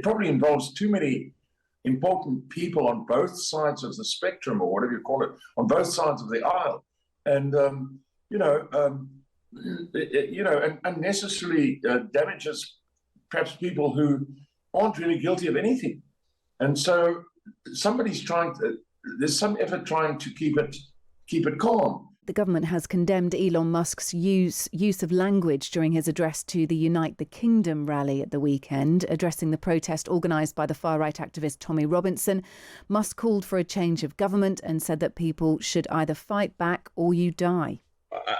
probably involves too many important people on both sides of the spectrum, or whatever you call it, on both sides of the aisle, and and unnecessarily damages perhaps people who aren't really guilty of anything. And so there's some effort trying to keep it calm. The government has condemned Elon Musk's use of language during his address to the Unite the Kingdom rally at the weekend. Addressing the protest organised by the far-right activist Tommy Robinson, Musk called for a change of government and said that people should either fight back or you die.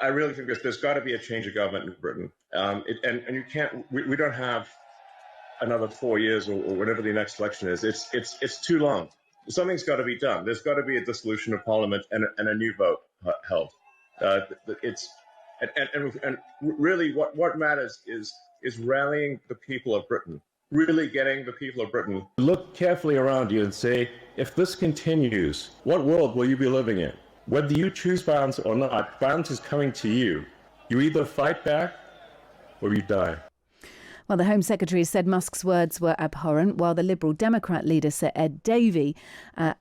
I really think there's got to be a change of government in Britain. And you can't, we don't have another 4 years or whatever the next election is. It's too long. Something's got to be done. There's got to be a dissolution of Parliament and a new vote held. And really what matters is rallying the people of Britain, really getting the people of Britain. Look carefully around you and say, if this continues, what world will you be living in? Whether you choose violence or not, violence is coming to you. You either fight back or you die. Well, the Home Secretary said Musk's words were abhorrent, while the Liberal Democrat leader, Sir Ed Davey,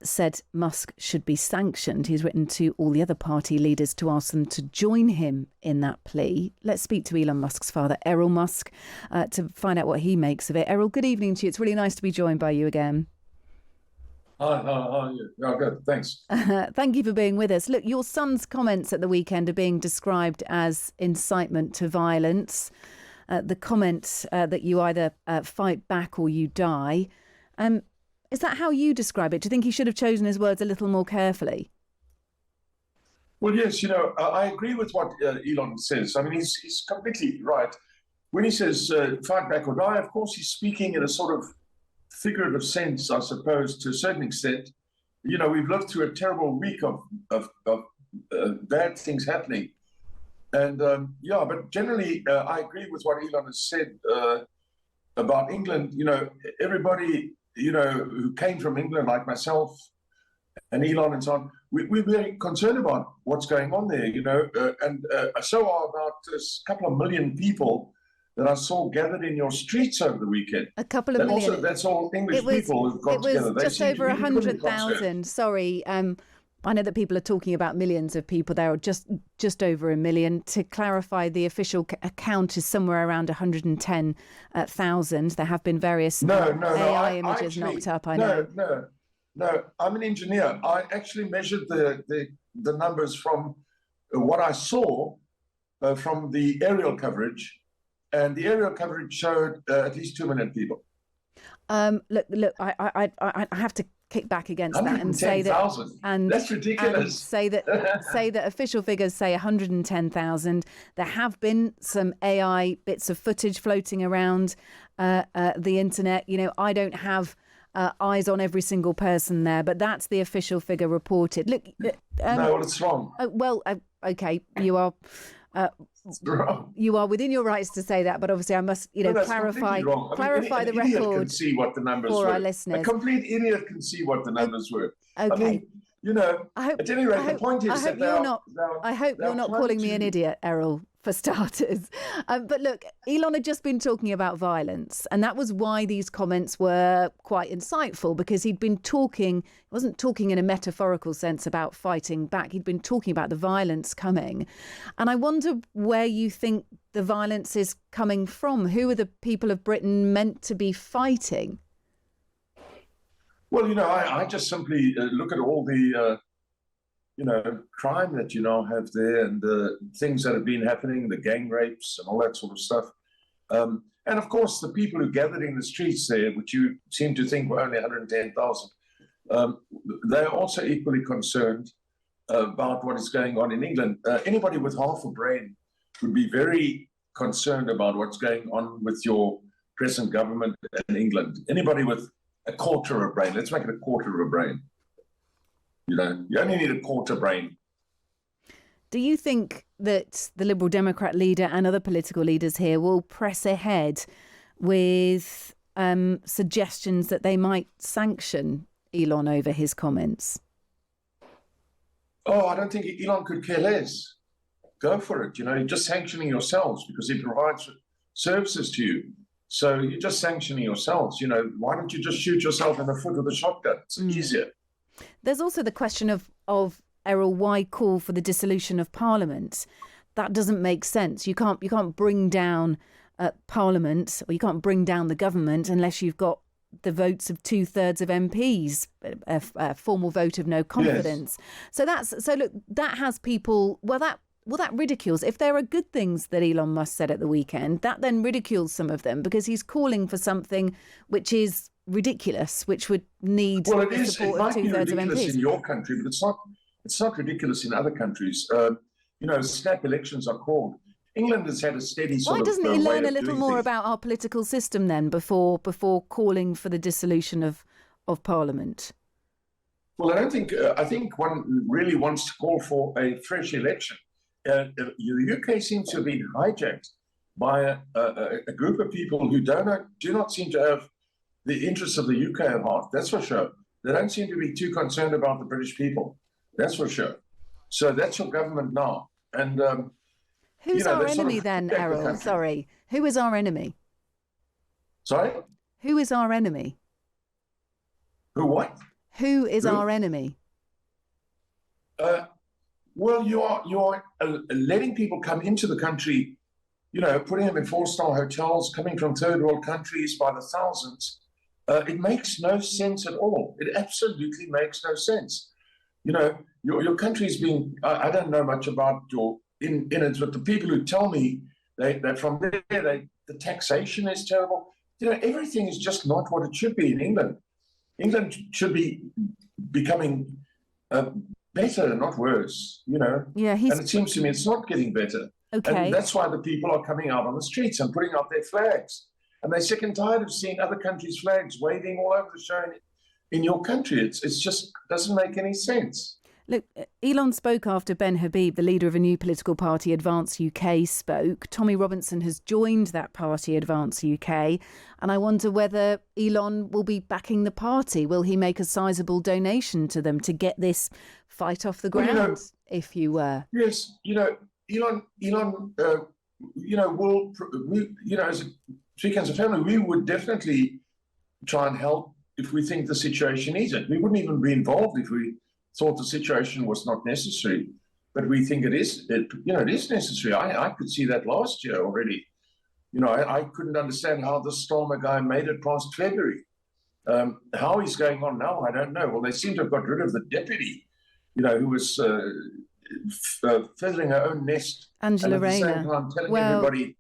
said Musk should be sanctioned. He's written to all the other party leaders to ask them to join him in that plea. Let's speak to Elon Musk's father, Errol Musk, to find out what he makes of it. Errol, good evening to you. It's really nice to be joined by you again. Hi, how are you? Oh, good, thanks. Thank you for being with us. Look, your son's comments at the weekend are being described as incitement to violence. The comment that you either fight back or you die. Is that how you describe it? Do you think he should have chosen his words a little more carefully? Well, yes, I agree with what Elon says. I mean, he's completely right. When he says fight back or die, of course, he's speaking in a sort of figurative sense, I suppose, to a certain extent. We've lived through a terrible week of bad things happening. And but generally, I agree with what Elon has said about England. Everybody, who came from England, like myself and Elon and so on, we're very concerned about what's going on there, and so are about a couple of million people that I saw gathered in your streets over the weekend. A couple of million. That's all English people who've got together. It was just over 100,000. Sorry. I know that people are talking about millions of people there, or just over a million. To clarify, the official account is somewhere around 110,000. There have been various AI images knocked up, I know. No, I'm an engineer. I actually measured the numbers from what I saw from the aerial coverage, and the aerial coverage showed at least 2 million people. Look, I have to kick back against that and say that, and that's ridiculous. And say that official figures say 110,000. There have been some AI bits of footage floating around the internet. I don't have eyes on every single person there, but that's the official figure reported. Look, no, it's wrong. Okay, you are. You are within your rights to say that, but obviously I must, clarify the record can see what the numbers for were. Our listeners. A complete idiot can see what the numbers were. Okay. At any rate, the point is that I hope you're not calling me an idiot, Errol, for starters. But look, Elon had just been talking about violence, and that was why these comments were quite insightful, because he wasn't talking in a metaphorical sense about fighting back. He'd been talking about the violence coming. And I wonder where you think the violence is coming from. Who are the people of Britain meant to be fighting? Well, I just simply look at all the crime that you now have there, and the things that have been happening, the gang rapes and all that sort of stuff. And of course, the people who gathered in the streets there, which you seem to think were only 110,000, they're also equally concerned about what is going on in England. Anybody with half a brain would be very concerned about what's going on with your present government in England. Anybody with a quarter of a brain, let's make it a quarter of a brain. You only need a quarter brain. Do you think that the Liberal Democrat leader and other political leaders here will press ahead with suggestions that they might sanction Elon over his comments? Oh, I don't think Elon could care less. Go for it. You're just sanctioning yourselves because he provides services to you. So you're just sanctioning yourselves. Why don't you just shoot yourself in the foot with a shotgun? It's easier. There's also the question of Errol, why call for the dissolution of Parliament? That doesn't make sense. You can't bring down Parliament, or you can't bring down the government unless you've got the votes of 2/3 of MPs, a formal vote of no confidence. Yes. So look, that has people. That ridicules. If there are good things that Elon Musk said at the weekend, that then ridicules some of them because he's calling for something which is ridiculous, which would need the support of 2/3 of MPs. It might be ridiculous in your country, but it's not ridiculous in other countries. Snap elections are called. England has had a steady sort of. Why doesn't he learn a little more about our political system then before calling for the dissolution of Parliament? Well, I think one really wants to call for a fresh election. The UK seems to have been hijacked by a group of people who do not seem to have the interests of the UK at heart. That's for sure. They don't seem to be too concerned about the British people. That's for sure. So that's your government now. And who's our enemy then, Errol? Sorry, who is our enemy? Sorry? Who is our enemy? Who what? Who is our enemy? Well, you are letting people come into the country, putting them in 4-star hotels, coming from third world countries by the thousands. It makes no sense at all. It absolutely makes no sense. Your country's been, I don't know much about your innards, but the people who tell me that from there, the taxation is terrible. Everything is just not what it should be in England. England should be becoming better, not worse, Yeah, and it seems to me it's not getting better. Okay. And that's why the people are coming out on the streets and putting up their flags. And they're sick and tired of seeing other countries' flags waving all over the show in your country. It's just doesn't make any sense. Look, Elon spoke after Ben Habib, the leader of a new political party, Advance UK, spoke. Tommy Robinson has joined that party, Advance UK. And I wonder whether Elon will be backing the party. Will he make a sizable donation to them to get this fight off the ground, if you were? Yes, Elon, as speaking as a family, we would definitely try and help if we think the situation needs it. We wouldn't even be involved if we thought the situation was not necessary, but we think it is necessary. I could see that last year already. I couldn't understand how the Stormer guy made it past February. How he's going on now, I don't know. Well, they seem to have got rid of the deputy, who was feathering her own nest. Angela Rayner. At the same time telling everybody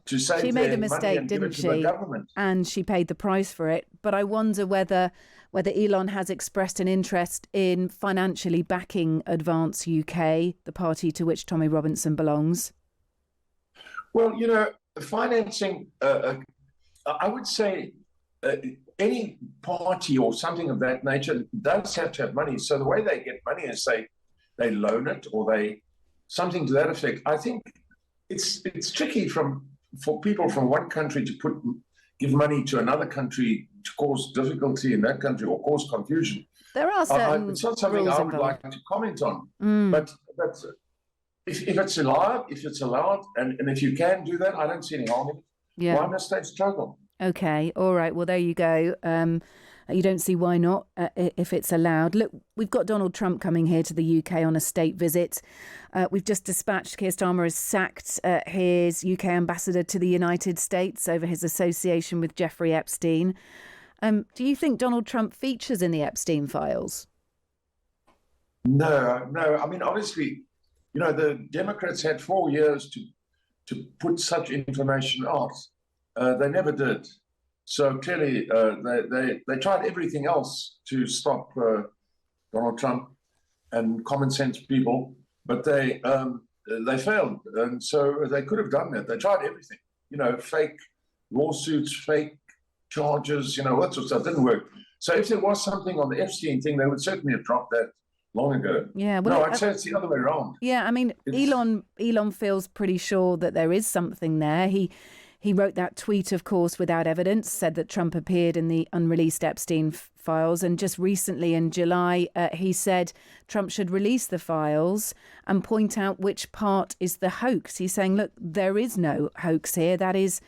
to save she made a their mistake, money and didn't give it to the she? government. And she paid the price for it. But I wonder whether Elon has expressed an interest in financially backing Advance UK, the party to which Tommy Robinson belongs. Well, financing, I would say any party or something of that nature does have to have money. So the way they get money is they loan it or something to that effect. I think it's tricky for people from one country to give money to another country to cause difficulty in that country or cause confusion. There are certain it's not something I would like to comment on. But if it's allowed, and if you can do that, I don't see any harm in it. Yeah. Why must they struggle? Okay, all right. Well, there you go. You don't see why not if it's allowed. Look, we've got Donald Trump coming here to the UK on a state visit. We've just dispatched, Keir Starmer has sacked his UK ambassador to the United States over his association with Jeffrey Epstein. Do you think Donald Trump features in the Epstein files? No. I mean, obviously, the Democrats had 4 years to put such information out. They never did. So clearly, they tried everything else to stop Donald Trump and common sense people, but they failed. And so they could have done that. They tried everything, fake lawsuits, fake charges, that sort of stuff. Didn't work. So if there was something on the Epstein thing, they would certainly have dropped that long ago. Yeah, well, I'd say it's the other way around. Yeah, I mean, Elon feels pretty sure that there is something there. He wrote that tweet, of course, without evidence, said that Trump appeared in the unreleased Epstein files. And just recently in July, he said Trump should release the files and point out which part is the hoax. He's saying, look, there is no hoax here. That is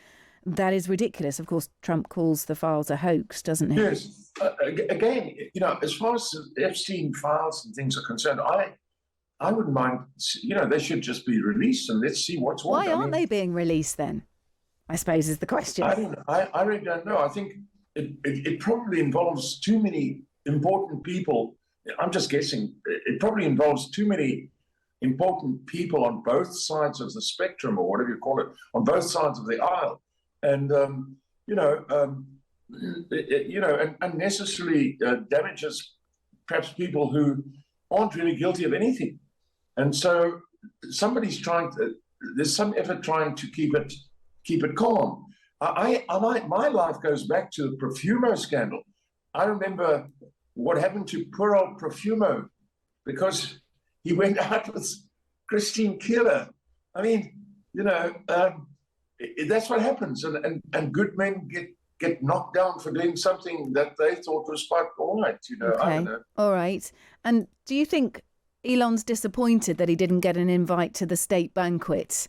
that is ridiculous. Of course, Trump calls the files a hoax, doesn't he? Yes. Again, as far as the Epstein files and things are concerned, I wouldn't mind. They should just be released and let's see what's what. Why aren't they being released then? I suppose is the question. I don't know. I really don't know. I think it probably involves too many important people. I'm just guessing. It probably involves too many important people on both sides of the spectrum, or whatever you call it, on both sides of the aisle, and and unnecessarily damages perhaps people who aren't really guilty of anything. And so there's some effort trying to keep it calm. My life goes back to the Profumo scandal. I remember what happened to poor old Profumo because he went out with Christine Keeler. I mean, that's what happens, and good men get knocked down for doing something that they thought was quite all right. Okay. I don't know. All right. And do you think Elon's disappointed that he didn't get an invite to the state banquet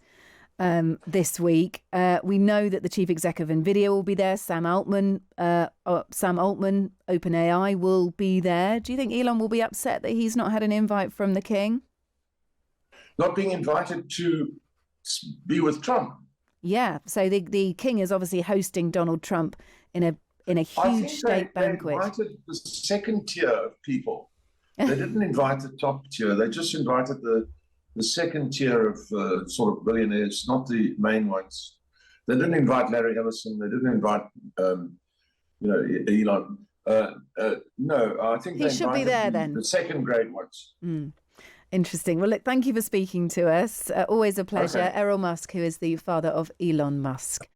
this week? We know that the chief exec of NVIDIA will be there. Sam Altman, OpenAI, will be there. Do you think Elon will be upset that he's not had an invite from the king? Not being invited to be with Trump. Yeah. So the king is obviously hosting Donald Trump in a huge state banquet. They invited the second tier of people. They didn't invite the top tier. They just invited the second tier of sort of billionaires, not the main ones. They didn't invite Larry Ellison. They didn't invite, Elon. No, I think he should be there then. The second grade ones. Interesting. Well, look, thank you for speaking to us. Always a pleasure. Okay. Errol Musk, who is the father of Elon Musk.